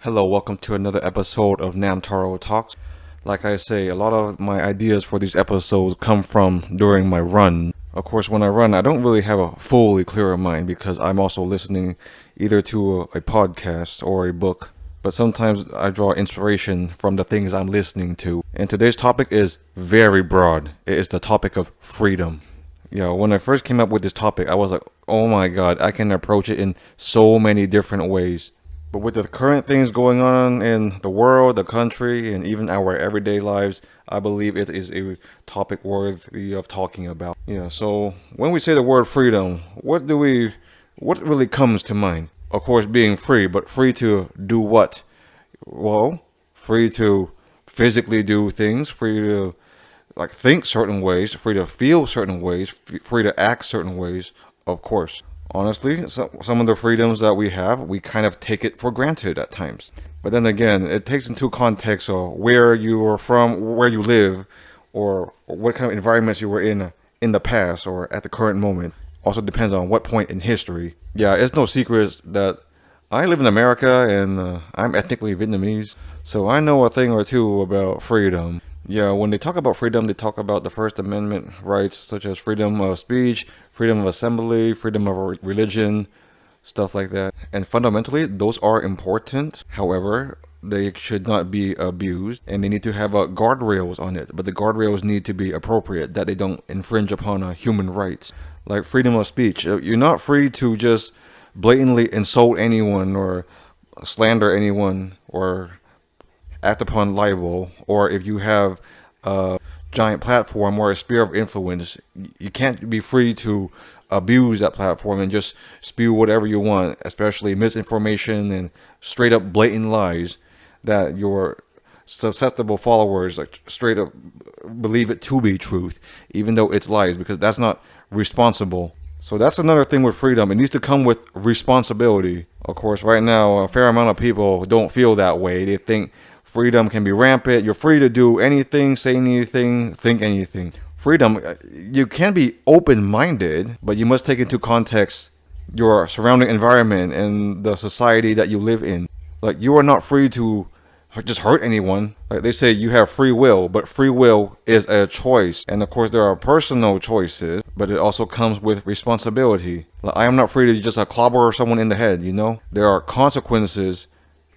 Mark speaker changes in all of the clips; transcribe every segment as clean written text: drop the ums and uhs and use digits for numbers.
Speaker 1: Hello, welcome to another episode of Namtaro Talks. Like I say, a lot of my ideas for these episodes come from during my run. Of course, when I run, I don't really have a fully clear mind because I'm also listening either to a podcast or a book. But sometimes I draw inspiration from the things I'm listening to. And today's topic is very broad. It is the topic of freedom. When I first came up with this topic, I was like, oh my god, I can approach it in so many different ways. But with the current things going on in the world, the country, and even our everyday lives, I believe it is a topic worthy of talking about. So when we say the word freedom, what really comes to mind? Of course, being free, but free to do what? Well, free to physically do things, free to think certain ways, free to feel certain ways, free to act certain ways, of course. Honestly, some of the freedoms that we have, we kind of take it for granted at times. But then again, it takes into context of where you are from, where you live, or what kind of environments you were in the past or at the current moment. Also depends on what point in history. It's no secret that I live in America and I'm ethnically Vietnamese, so I know a thing or two about freedom. When they talk about freedom, they talk about the First Amendment rights, such as freedom of speech, freedom of assembly, freedom of religion, stuff like that. And fundamentally, those are important. However, they should not be abused, and they need to have guardrails on it. But the guardrails need to be appropriate, that they don't infringe upon human rights. Like freedom of speech. You're not free to just blatantly insult anyone or slander anyone or act upon libel, or if you have a giant platform or a sphere of influence, you can't be free to abuse that platform and just spew whatever you want, especially misinformation and straight up blatant lies that your susceptible followers straight up believe it to be truth, even though it's lies, because that's not responsible. So that's another thing with freedom. It needs to come with responsibility. Of course, right now, a fair amount of people don't feel that way. They think freedom can be rampant. You're free to do anything, say anything, think anything. Freedom, you can be open-minded, but you must take into context your surrounding environment and the society that you live in. You are not free to just hurt anyone. They say you have free will, but free will is a choice. And of course, there are personal choices, but it also comes with responsibility. I am not free to just clobber someone in the head, There are consequences.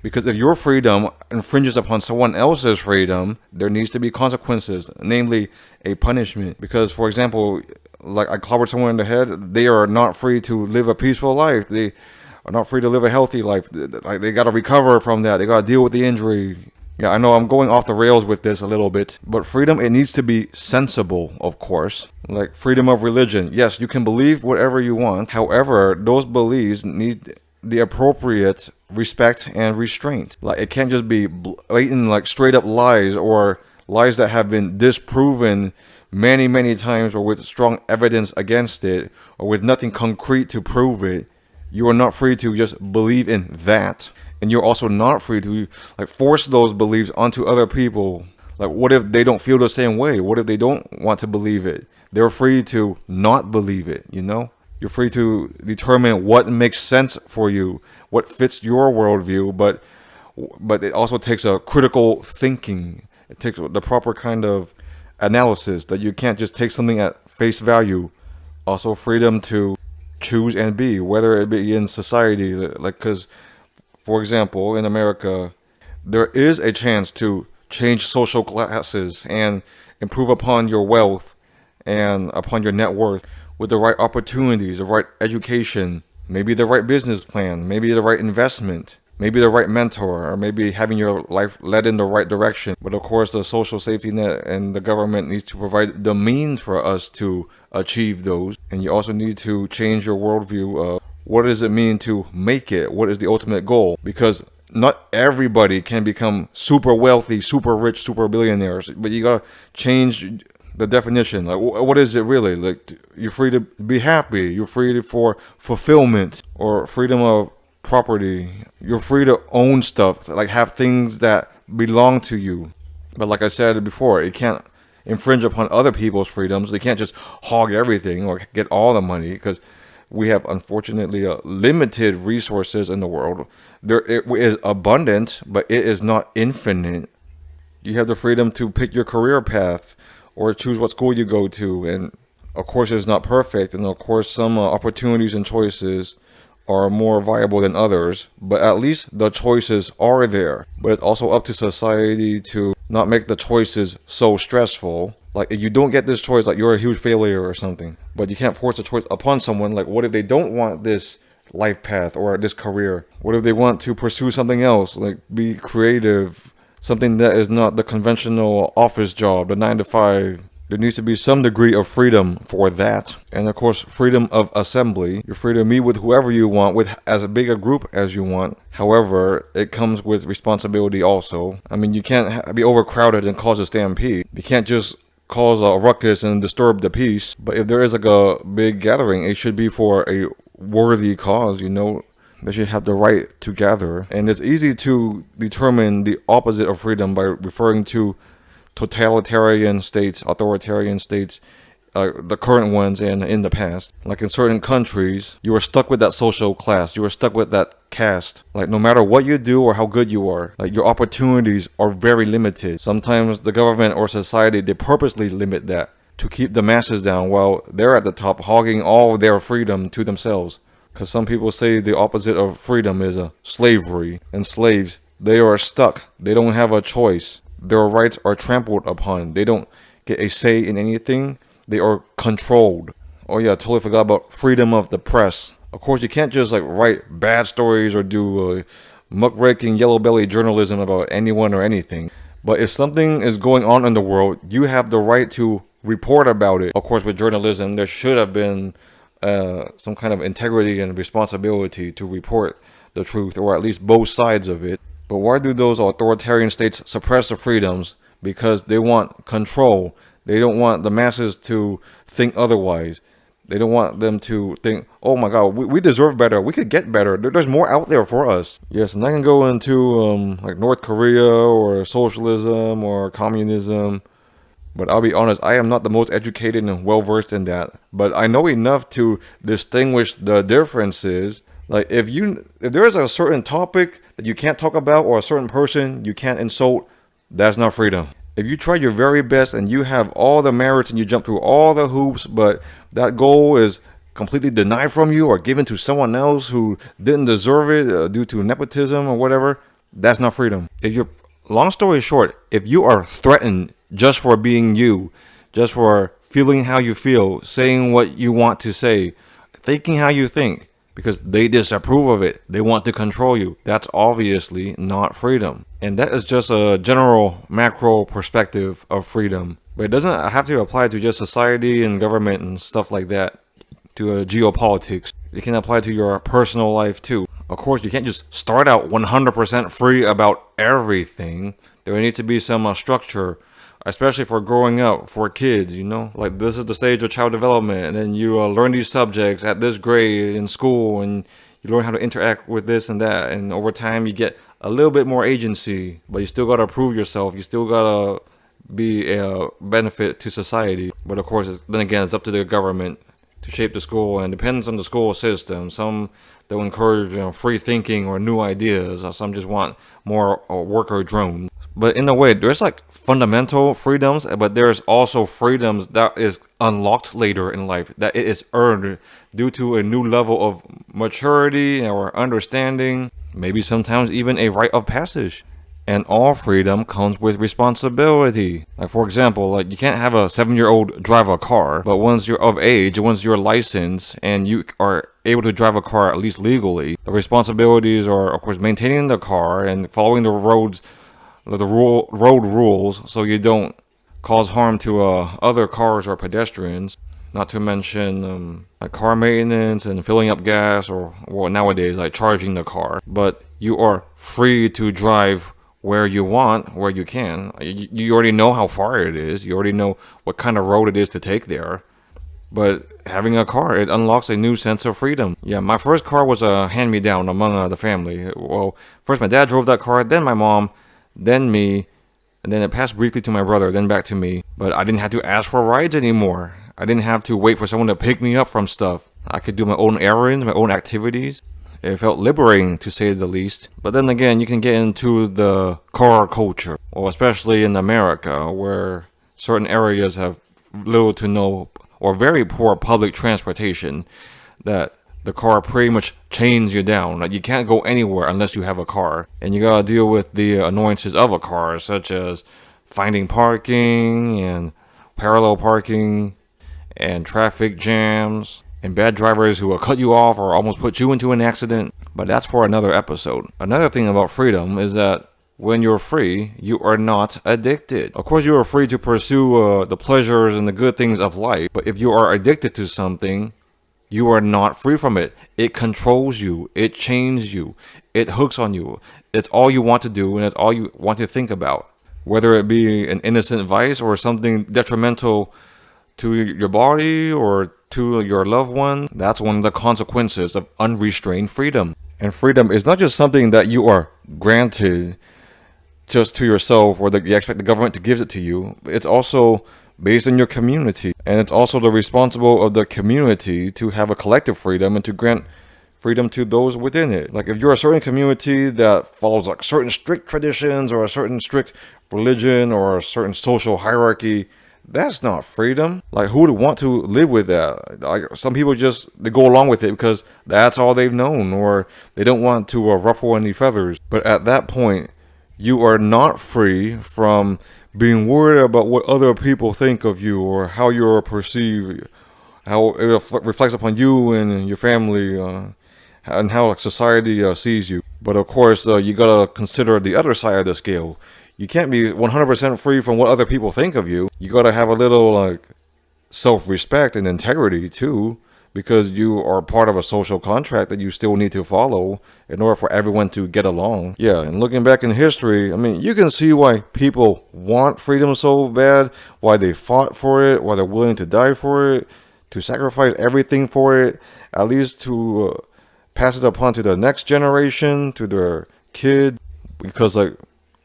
Speaker 1: Because if your freedom infringes upon someone else's freedom, there needs to be consequences, namely a punishment. Because, for example, I clobbered someone in the head, they are not free to live a peaceful life. They are not free to live a healthy life. They got to recover from that. They got to deal with the injury. I know I'm going off the rails with this a little bit, but freedom, it needs to be sensible, of course. Like freedom of religion. Yes, you can believe whatever you want. However, those beliefs need the appropriate respect and restraint. It can't just be blatant, straight up lies, or lies that have been disproven many times, or with strong evidence against it, or with nothing concrete to prove it. You are not free to just believe in that, and you're also not free to force those beliefs onto other people. What if they don't feel the same way? What if they don't want to believe it? They're free to not believe it, You're free to determine what makes sense for you, what fits your worldview, but it also takes a critical thinking. It takes the proper kind of analysis, that you can't just take something at face value. Also freedom to choose and be, whether it be in society, because, for example, in America, there is a chance to change social classes and improve upon your wealth and upon your net worth, with the right opportunities, the right education, maybe the right business plan, maybe the right investment, maybe the right mentor, or maybe having your life led in the right direction. But of course, the social safety net and the government needs to provide the means for us to achieve those. And you also need to change your worldview of what does it mean to make it? What is the ultimate goal? Because not everybody can become super wealthy, super rich, super billionaires, but you gotta change the definition. What is it really? You're free to be happy. You're free for fulfillment, or freedom of property. You're free to own stuff, have things that belong to you. But like I said before, it can't infringe upon other people's freedoms. They can't just hog everything or get all the money, because we have, unfortunately, limited resources in the world. There it is abundant, but it is not infinite. You have the freedom to pick your career path or choose what school you go to, and of course it's not perfect, and of course some opportunities and choices are more viable than others, but at least the choices are there. But it's also up to society to not make the choices so stressful. Like, if you don't get this choice, like, you're a huge failure or something. But you can't force a choice upon someone. Like, what if they don't want this life path or this career? What if they want to pursue something else, like be creative, something that is not the conventional office job, the 9 to 5? There needs to be some degree of freedom for that. And of course, freedom of assembly. You're free to meet with whoever you want, with as big a group as you want. However, it comes with responsibility also. I mean, you can't be overcrowded and cause a stampede. You can't just cause a ruckus and disturb the peace. But if there is like a big gathering, it should be for a worthy cause, you know. They should have the right to gather. And it's easy to determine the opposite of freedom by referring to totalitarian states, authoritarian states, the current ones and in the past. Like in certain countries, you are stuck with that social class. You are stuck with that caste. Like, no matter what you do or how good you are, like, your opportunities are very limited. Sometimes the government or society, they purposely limit that to keep the masses down while they're at the top, hogging all their freedom to themselves. Because some people say the opposite of freedom is slavery. And slaves, they are stuck. They don't have a choice. Their rights are trampled upon. They don't get a say in anything. They are controlled. Oh yeah, I totally forgot about freedom of the press. Of course, you can't just like write bad stories or do muckraking yellow belly journalism about anyone or anything. But if something is going on in the world, you have the right to report about it. Of course, with journalism, there should have been some kind of integrity and responsibility to report the truth, or at least both sides of it. But why do those authoritarian states suppress the freedoms? Because they want control. They don't want the masses to think otherwise. They don't want them to think, oh my God, we deserve better. We could get better. There's more out there for us. Yes, and I can go into like North Korea or socialism or communism. But I'll be honest, I am not the most educated and well-versed in that. But I know enough to distinguish the differences. Like, if there is a certain topic that you can't talk about, or a certain person you can't insult, that's not freedom. If you try your very best and you have all the merits and you jump through all the hoops, but that goal is completely denied from you or given to someone else who didn't deserve it due to nepotism or whatever, that's not freedom. Long story short, if you are threatened just for being you, just for feeling how you feel, saying what you want to say, thinking how you think, because they disapprove of it, they want to control you, that's obviously not freedom. And that is just a general macro perspective of freedom. But it doesn't have to apply to just society and government and stuff like that, to geopolitics. It can apply to your personal life too. Of course, you can't just start out 100% free about everything. There needs to be some structure, especially for growing up, for kids, you know? Like, this is the stage of child development, and then you learn these subjects at this grade in school, and you learn how to interact with this and that, and over time you get a little bit more agency, but you still gotta prove yourself. You still gotta be a benefit to society. But of course, then again, it's up to the government to shape the school, and depends on the school system. Some they'll encourage free thinking or new ideas, or some just want more worker drones. But in a way, there's like fundamental freedoms, but there's also freedoms that is unlocked later in life, that it is earned due to a new level of maturity or understanding, maybe sometimes even a rite of passage. And all freedom comes with responsibility. Like, for example, like, you can't have a 7-year-old drive a car, but once you're of age, once you're licensed and you are able to drive a car at least legally, the responsibilities are, of course, maintaining the car and following the road rules so you don't cause harm to other cars or pedestrians. Not to mention like car maintenance and filling up gas, or well, nowadays like charging the car. But you are free to drive where you want, where you can. You already know how far it is. You already know what kind of road it is to take there. But having a car, it unlocks a new sense of freedom. Yeah, my first car was a hand-me-down among the family. Well, first my dad drove that car, then my mom, then me, and then it passed briefly to my brother, then back to me. But I didn't have to ask for rides anymore. I didn't have to wait for someone to pick me up from stuff. I could do my own errands, my own activities. It felt liberating, to say the least. But then again, you can get into the car culture, or especially in America, where certain areas have little to no or very poor public transportation, that the car pretty much chains you down. Like, you can't go anywhere unless you have a car. And you gotta deal with the annoyances of a car, such as finding parking and parallel parking and traffic jams and bad drivers who will cut you off or almost put you into an accident. But that's for another episode. Another thing about freedom is that when you're free, you are not addicted. Of course, you are free to pursue the pleasures and the good things of life. But if you are addicted to something, you are not free from it. It controls you. It chains you. It hooks on you. It's all you want to do, and it's all you want to think about. Whether it be an innocent vice or something detrimental to your body or to your loved one, that's one of the consequences of unrestrained freedom. And freedom is not just something that you are granted just to yourself, or that you expect the government to give it to you. It's also based on your community, and it's also the responsible of the community to have a collective freedom and to grant freedom to those within it. Like, if you're a certain community that follows like certain strict traditions or a certain strict religion or a certain social hierarchy, that's not freedom. Like, who would want to live with that? Like, some people they go along with it because that's all they've known, or they don't want to ruffle any feathers. But at that point, you are not free from being worried about what other people think of you or how you're perceived, how it reflects upon you and your family, and how society sees you. But of course, you gotta consider the other side of the scale. You can't be 100% free from what other people think of you. You gotta have a little self-respect and integrity too, because you are part of a social contract that you still need to follow in order for everyone to get along. Yeah, and looking back in history, I mean, you can see why people want freedom so bad, why they fought for it, why they're willing to die for it, to sacrifice everything for it, at least to pass it upon to the next generation, to their kid. Because I'm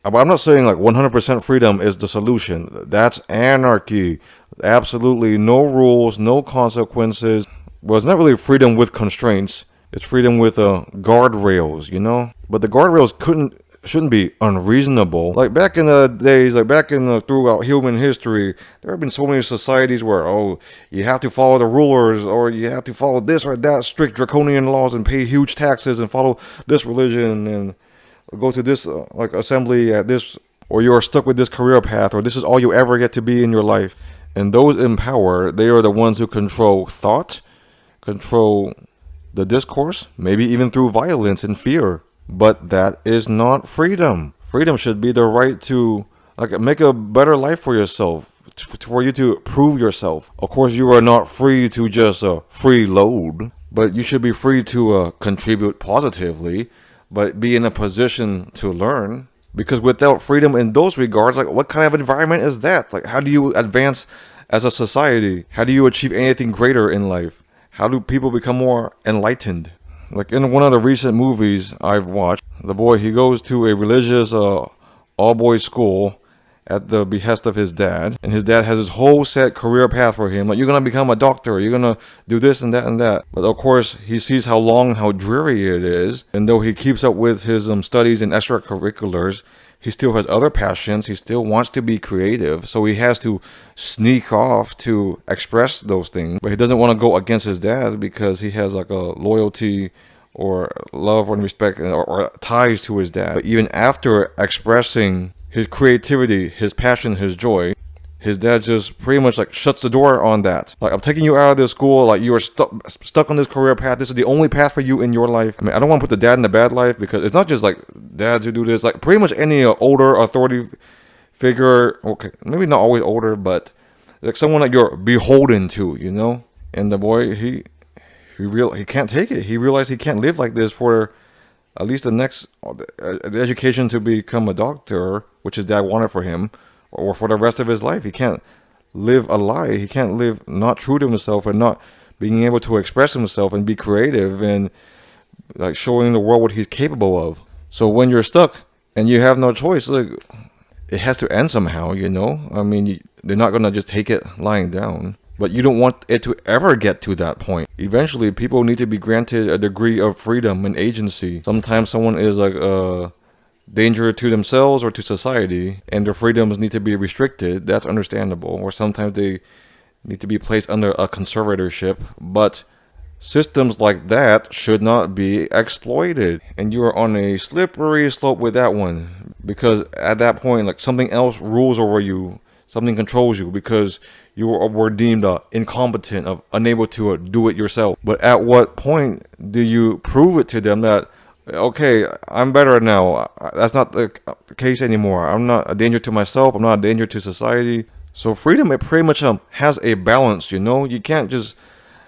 Speaker 1: not saying 100% freedom is the solution. That's anarchy. Absolutely no rules, no consequences. Well, it's not really freedom with constraints. It's freedom with guardrails, you know? But the guardrails shouldn't be unreasonable. Like, back in the days, throughout human history, there have been so many societies where, you have to follow the rulers, or you have to follow this or that strict draconian laws and pay huge taxes and follow this religion and go to this assembly at this, or you're stuck with this career path, or this is all you ever get to be in your life. And those in power, they are the ones who control thought, control the discourse, maybe even through violence and fear. But that is not freedom. Freedom should be the right to make a better life for yourself, for you to prove yourself. Of course, you are not free to just freeload, but you should be free to contribute positively, but be in a position to learn. Because without freedom in those regards, what kind of environment is that? How do you advance as a society? How do you achieve anything greater in life? How do people become more enlightened? In one of the recent movies I've watched, the boy, he goes to a religious all-boys school at the behest of his dad. And his dad has his whole set career path for him. You're going to become a doctor. You're going to do this and that and that. But of course, he sees how long, how dreary it is. And though he keeps up with his studies and extracurriculars, he still has other passions. He still wants to be creative. So he has to sneak off to express those things. But he doesn't want to go against his dad because he has a loyalty or love and respect or ties to his dad. But even after expressing his creativity, his passion, his joy, his dad just pretty much shuts the door on that. I'm taking you out of this school. You are stuck on this career path. This is the only path for you in your life. I mean, I don't want to put the dad in the bad life, because it's not just dads who do this. Pretty much any older authority figure, okay, maybe not always older, but someone that you're beholden to, you know? And the boy, he can't take it. He realized he can't live like this for at least the education to become a doctor, which his dad wanted for him, or for the rest of his life. He can't live a lie. He can't live not true to himself and not being able to express himself and be creative and showing the world what he's capable of. So when you're stuck and you have no choice, it has to end somehow, you know? I mean, they're not going to just take it lying down. But you don't want it to ever get to that point. Eventually, people need to be granted a degree of freedom and agency. Sometimes someone is like a danger to themselves or to society, and their freedoms need to be restricted. That's understandable. Or sometimes they need to be placed under a conservatorship. But systems like that should not be exploited. And you are on a slippery slope with that one. Because at that point, like, something else rules over you. Something controls you because you were deemed incompetent, unable to do it yourself. But at what point do you prove it to them that, okay, I'm better now? That's not the case anymore. I'm not a danger to myself. I'm not a danger to society. So freedom, it pretty much has a balance, you know? You can't just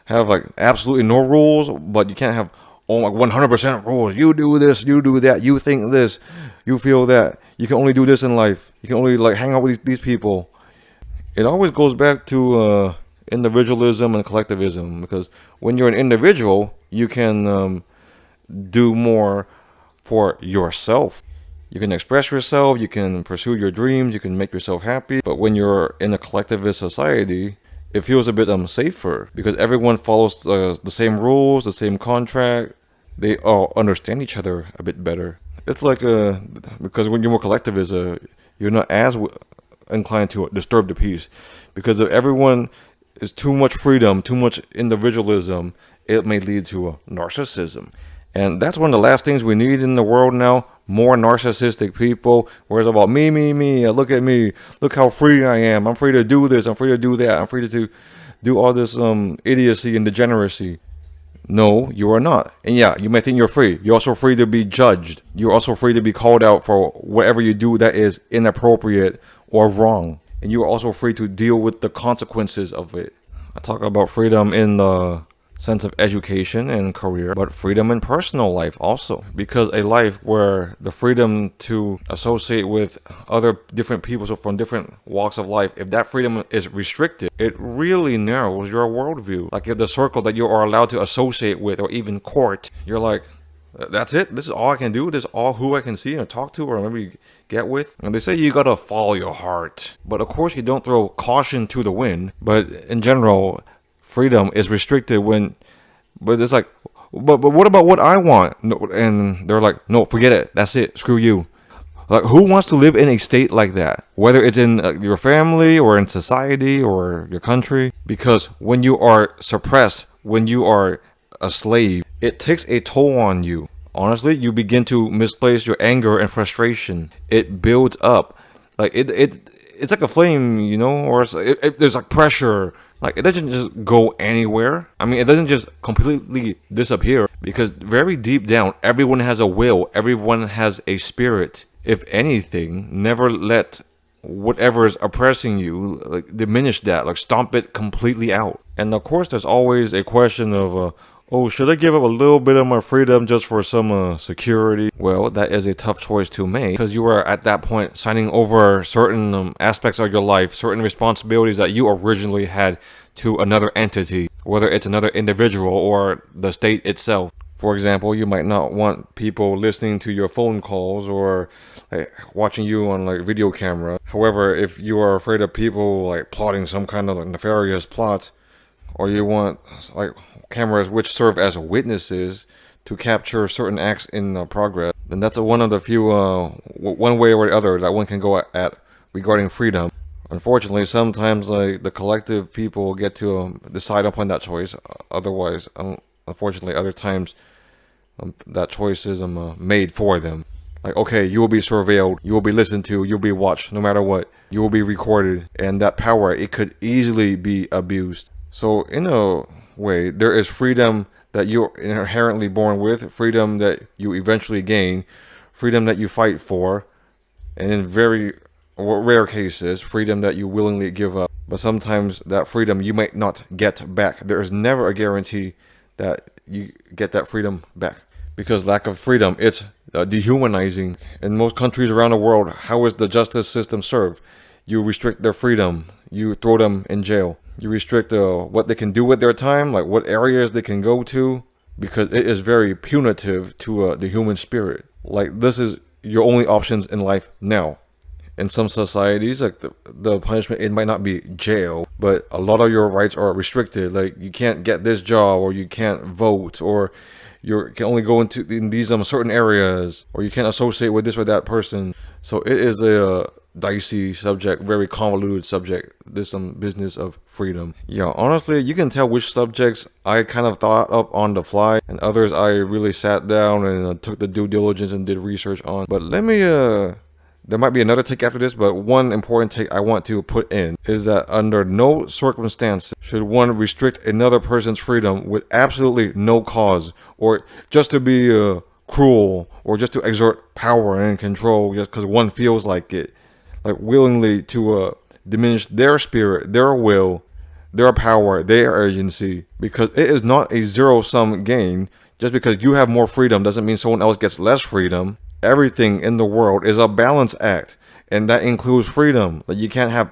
Speaker 1: have like absolutely no rules, but you can't have like 100% rules. You do this, you do that, you think this, you feel that. You can only do this in life. You can only like hang out with these people. It always goes back to individualism and collectivism, because when you're an individual, you can do more for yourself. You can express yourself, you can pursue your dreams, you can make yourself happy. But when you're in a collectivist society, it feels a bit safer because everyone follows the same rules, the same contract. They all understand each other a bit better. It's like because when you're more collectivist, you're not as inclined to disturb the peace, because if everyone is too much freedom, too much individualism, it may lead to narcissism. And that's one of the last things we need in the world now. More narcissistic people, where it's about me, look at me, look how free I am, I'm free to do this, I'm free to do that, I'm free to do all this idiocy and degeneracy. No, you are not. And yeah, you may think you're free. You're also free to be judged. You're also free to be called out for whatever you do that is inappropriate or wrong. And you are also free to deal with the consequences of it. I talk about freedom in the sense of education and career, but freedom in personal life also. Because a life where the freedom to associate with other different people, so from different walks of life, if that freedom is restricted, it really narrows your worldview. Like if the circle that you are allowed to associate with or even court, you're like, that's it? This is all I can do? This is all who I can see and talk to or maybe get with? And they say you gotta follow your heart. But of course you don't throw caution to the wind. But in general, freedom is restricted but it's like, but what about what I want? No, and they're like, no, forget it. That's it. Screw you. Like, who wants to live in a state like that? Whether it's in your family or in society or your country. Because when you are suppressed, when you are a slave, it takes a toll on you. Honestly, you begin to misplace your anger and frustration. It builds up. Like, it's like a flame, you know, or there's like pressure. Like, it doesn't just go anywhere. I mean, it doesn't just completely disappear, because very deep down, everyone has a will. Everyone has a spirit. If anything, never let whatever is oppressing you, like, diminish that, like stomp it completely out. And of course, there's always a question of, oh, should I give up a little bit of my freedom just for some security? Well, that is a tough choice to make, because you are at that point signing over certain aspects of your life, certain responsibilities that you originally had to another entity, whether it's another individual or the state itself. For example, you might not want people listening to your phone calls or like watching you on like video camera. However, if you are afraid of people like plotting some kind of nefarious plot, or you want like cameras which serve as witnesses to capture certain acts in progress, then that's one of the few one way or the other that one can go at regarding freedom. Unfortunately, sometimes like the collective people get to decide upon that choice. Otherwise, unfortunately, other times that choice is made for them. Like, okay, you will be surveilled, you will be listened to, you'll be watched, no matter what. You will be recorded, and that power, it could easily be abused. So in a way, there is freedom that you're inherently born with, freedom that you eventually gain, freedom that you fight for, and in very rare cases, freedom that you willingly give up. But sometimes that freedom you might not get back. There is never a guarantee that you get that freedom back, because lack of freedom, it's dehumanizing. In most countries around the world, how is the justice system served? You restrict their freedom, you throw them in jail, you restrict what they can do with their time, like what areas they can go to, because it is very punitive to the human spirit. Like, this is your only options in life now. In some societies, like the punishment, it might not be jail, but a lot of your rights are restricted. Like you can't get this job, or you can't vote, or you can only go into in these certain areas, or you can't associate with this or that person. So it is a dicey subject, very convoluted subject. There's some business of freedom. Yeah, honestly, you can tell which subjects I kind of thought up on the fly, and others I really sat down and took the due diligence and did research on. But let me there might be another take after this, but one important take I want to put in is that under no circumstances should one restrict another person's freedom with absolutely no cause, or just to be cruel, or just to exert power and control just because one feels like it, like willingly to diminish their spirit, their will, their power, their agency, because it is not a zero-sum game. Just because you have more freedom doesn't mean someone else gets less freedom. Everything in the world is a balance act, and that includes freedom. Like you can't have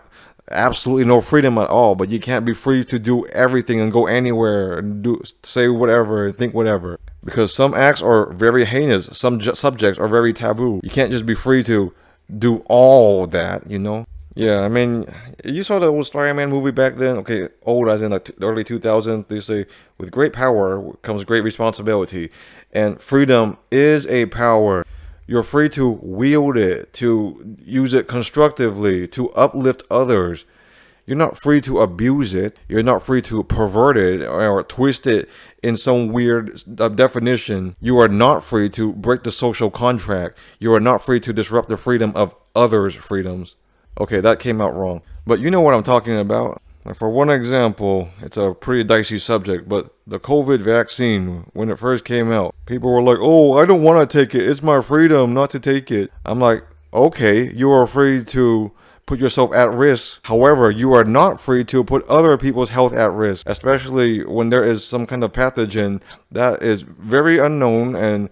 Speaker 1: absolutely no freedom at all, but you can't be free to do everything and go anywhere and say whatever and think whatever, because some acts are very heinous, some subjects are very taboo. You can't just be free to do all that, you know. Yeah, I mean, you saw the old Spider-Man movie back then. Okay, old as in like the early 2000s. They say, with great power comes great responsibility. And freedom is a power. You're free to wield it, to use it constructively, to uplift others. You're not free to abuse it. You're not free to pervert it or twist it in some weird definition. You are not free to break the social contract. You are not free to disrupt the freedom of others' freedoms. Okay, that came out wrong. But you know what I'm talking about. For one example, it's a pretty dicey subject, but the COVID vaccine, when it first came out, people were like, oh, I don't want to take it. It's my freedom not to take it. I'm like, okay, you are free to put yourself at risk. However, you are not free to put other people's health at risk, especially when there is some kind of pathogen that is very unknown and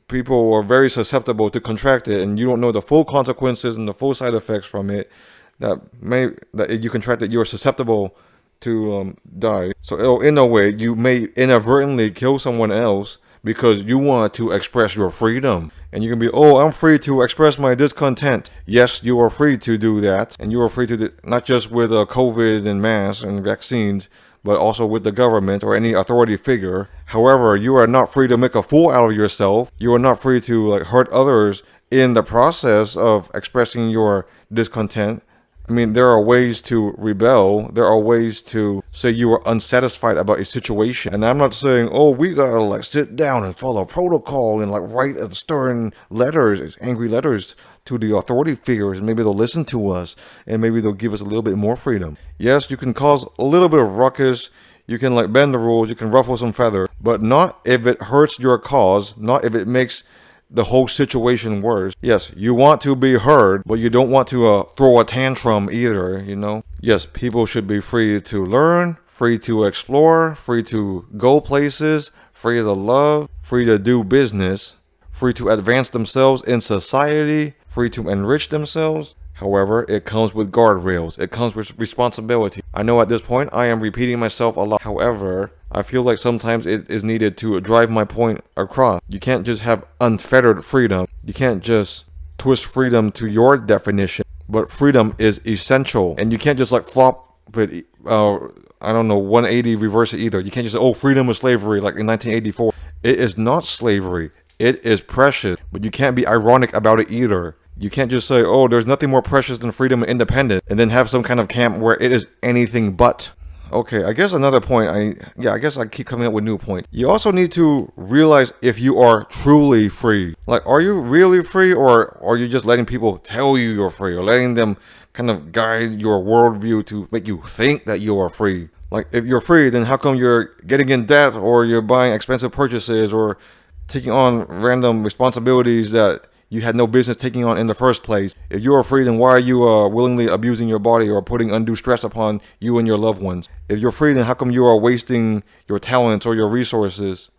Speaker 1: people are very susceptible to contract it, and you don't know the full consequences and the full side effects from it. That you contract it, you're susceptible to die. So in a way, you may inadvertently kill someone else because you want to express your freedom. And you can be, oh, I'm free to express my discontent. Yes, you are free to do that. And you are free to not just with COVID and masks and vaccines, but also with the government or any authority figure. However, you are not free to make a fool out of yourself. You are not free to hurt others in the process of expressing your discontent. I mean, there are ways to rebel. There are ways to say you are unsatisfied about a situation. And I'm not saying, oh, we gotta sit down and follow protocol and write stern letters, angry letters to the authority figures, and maybe they'll listen to us, and maybe they'll give us a little bit more freedom. Yes, you can cause a little bit of ruckus. You can bend the rules. You can ruffle some feathers, but not if it hurts your cause. Not if it makes the whole situation worse. Yes, you want to be heard, but you don't want to throw a tantrum either, you know? Yes, people should be free to learn, free to explore, free to go places, free to love, free to do business, free to advance themselves in society, free to enrich themselves. However, it comes with guardrails. It comes with responsibility. I know at this point I am repeating myself a lot. However, I feel like sometimes it is needed to drive my point across. You can't just have unfettered freedom. You can't just twist freedom to your definition. But freedom is essential. And you can't just flop it, 180 reverse it either. You can't just say, oh, freedom is slavery like in 1984. It is not slavery. It is precious. But you can't be ironic about it either. You can't just say, oh, there's nothing more precious than freedom and independence, and then have some kind of camp where it is anything but. Okay, I guess another point, I guess I keep coming up with new points. You also need to realize if you are truly free. Are you really free, or are you just letting people tell you you're free, or letting them kind of guide your worldview to make you think that you are free? If you're free, then how come you're getting in debt, or you're buying expensive purchases, or taking on random responsibilities that you had no business taking on in the first place? If you are free, then why are you willingly abusing your body or putting undue stress upon you and your loved ones? If you're free, then how come you are wasting your talents or your resources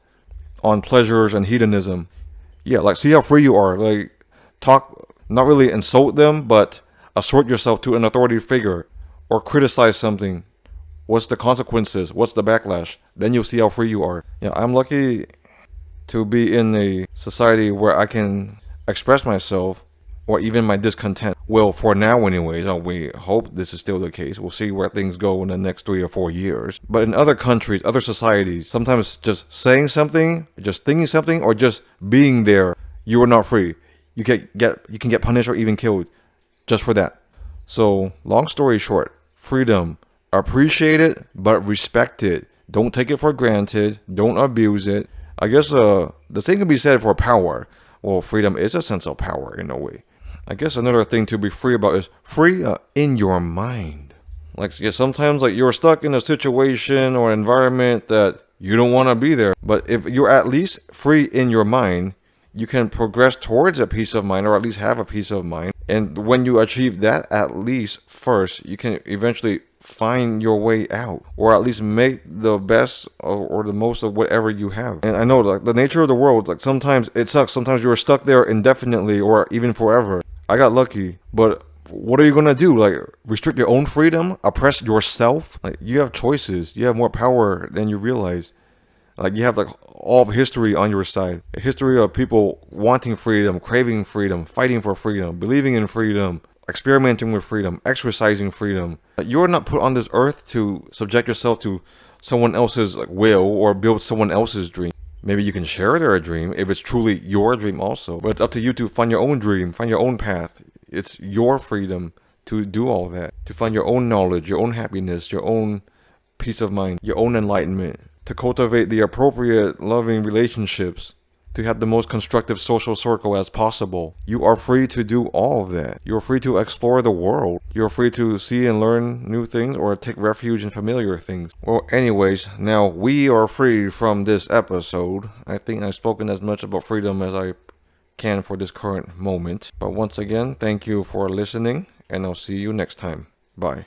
Speaker 1: on pleasures and hedonism? Yeah, see how free you are. Talk, not really insult them, but assort yourself to an authority figure or criticize something. What's the consequences? What's the backlash? Then you'll see how free you are. Yeah, I'm lucky to be in a society where I can express myself, or even my discontent, Well, for now, anyways, we hope this is still the case. We'll see where things go in the next 3 or 4 years. But in other countries, other societies, sometimes just saying something, just thinking something, or just being there, you are not free. You can get punished or even killed just for that. So, long story short, freedom. Appreciate it, but respect it. Don't take it for granted. Don't abuse it. I guess the same can be said for power. Well, freedom is a sense of power in a way. I guess another thing to be free about is free in your mind. Like, yeah, sometimes like you're stuck in a situation or environment that you don't want to be there. But if you're at least free in your mind, you can progress towards a peace of mind, or at least have a peace of mind. And when you achieve that, at least first, you can eventually find your way out, or at least make the best or the most of whatever you have. And I know, like, the nature of the world, like, sometimes it sucks. Sometimes you're stuck there indefinitely or even forever. I got lucky, but what are you gonna do? Like, restrict your own freedom? Oppress yourself? Like, you have choices. You have more power than you realize. Like, you have like all of history on your side. A history of people wanting freedom, craving freedom, fighting for freedom, believing in freedom, experimenting with freedom, exercising freedom. You're not put on this earth to subject yourself to someone else's like will or build someone else's dream. Maybe you can share their dream if it's truly your dream also. But it's up to you to find your own dream, find your own path. It's your freedom to do all that, to find your own knowledge, your own happiness, your own peace of mind, your own enlightenment, to cultivate the appropriate loving relationships, to have the most constructive social circle as possible. You are free to do all of that. You're free to explore the world. You're free to see and learn new things or take refuge in familiar things. Well, anyways, now we are free from this episode. I think I've spoken as much about freedom as I can for this current moment. But once again, thank you for listening, and I'll see you next time. Bye.